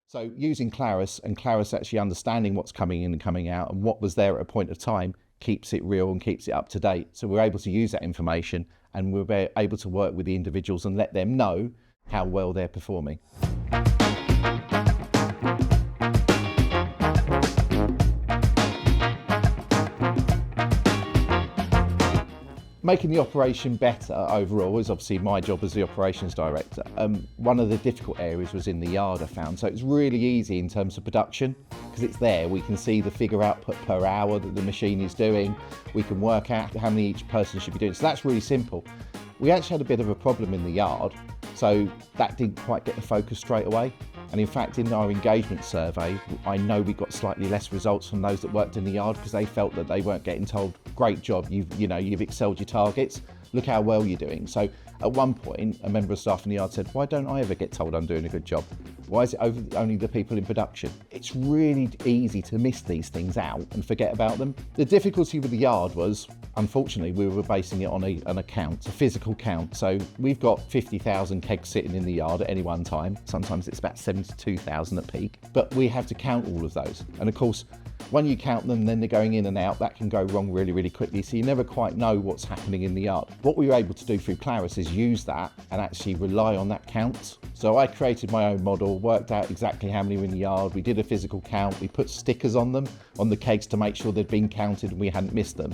So using Clarus and Clarus actually understanding what's coming in and coming out and what was there at a point of time keeps it real and keeps it up to date. So we're able to use that information and we're able to work with the individuals and let them know how well they're performing. Making the operation better overall is obviously my job as the operations director. One of the difficult areas was in the yard, I found. So it's really easy in terms of production because it's there. We can see the figure output per hour that the machine is doing. We can work out how many each person should be doing. So that's really simple. We actually had a bit of a problem in the yard, so that didn't quite get the focus straight away. And in fact, in our engagement survey, I know we got slightly less results from those that worked in the yard because they felt that they weren't getting told, great job, you've excelled your targets, look how well you're doing. So at one point, a member of staff in the yard said, why don't I ever get told I'm doing a good job? Why is it only the people in production? It's really easy to miss these things out and forget about them. The difficulty with the yard was, unfortunately, we were basing it on a count, a physical count. So we've got 50,000 kegs sitting in the yard at any one time. Sometimes it's about 72,000 at peak, but we have to count all of those. And of course, when you count them, then they're going in and out, that can go wrong really, really quickly. So you never quite know what's happening in the yard. What we were able to do through Clarus is use that and actually rely on that count. So I created my own model, worked out exactly how many were in the yard. We did a physical count. We put stickers on them, on the kegs to make sure they'd been counted and we hadn't missed them.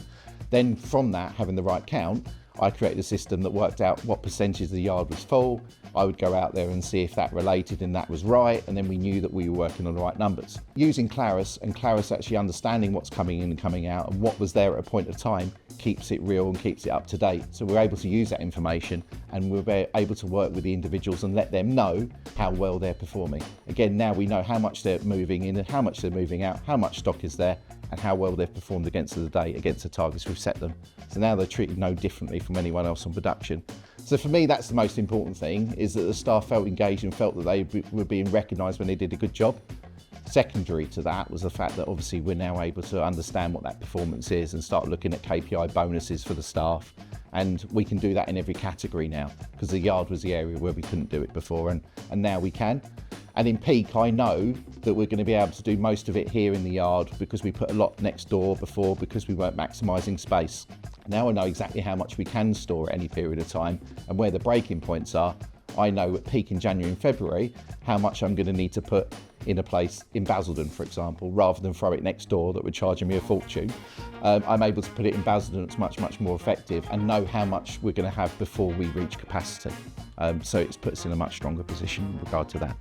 Then from that, having the right count, I created a system that worked out what percentage of the yard was full. I would go out there and see if that related and that was right, and then we knew that we were working on the right numbers. Using Clarus and Clarus actually understanding what's coming in and coming out and what was there at a point of time keeps it real and keeps it up to date. So we're able to use that information and we're able to work with the individuals and let them know how well they're performing. Again, now we know how much they're moving in and how much they're moving out, how much stock is there, and how well they've performed against the day, against the targets we've set them. So now they're treated no differently from anyone else on production. So for me, that's the most important thing, is that the staff felt engaged and felt that they were being recognised when they did a good job. Secondary to that was the fact that obviously we're now able to understand what that performance is and start looking at KPI bonuses for the staff. And we can do that in every category now, because the yard was the area where we couldn't do it before, and now we can. And in peak, I know that we're going to be able to do most of it here in the yard because we put a lot next door before because we weren't maximising space. Now I know exactly how much we can store at any period of time and where the breaking points are. I know at peak in January and February how much I'm going to need to put in a place in Basildon, for example, rather than throw it next door that would charge me a fortune. I'm able to put it in Basildon. It's much, much more effective and know how much we're going to have before we reach capacity. So it puts us in a much stronger position in regard to that.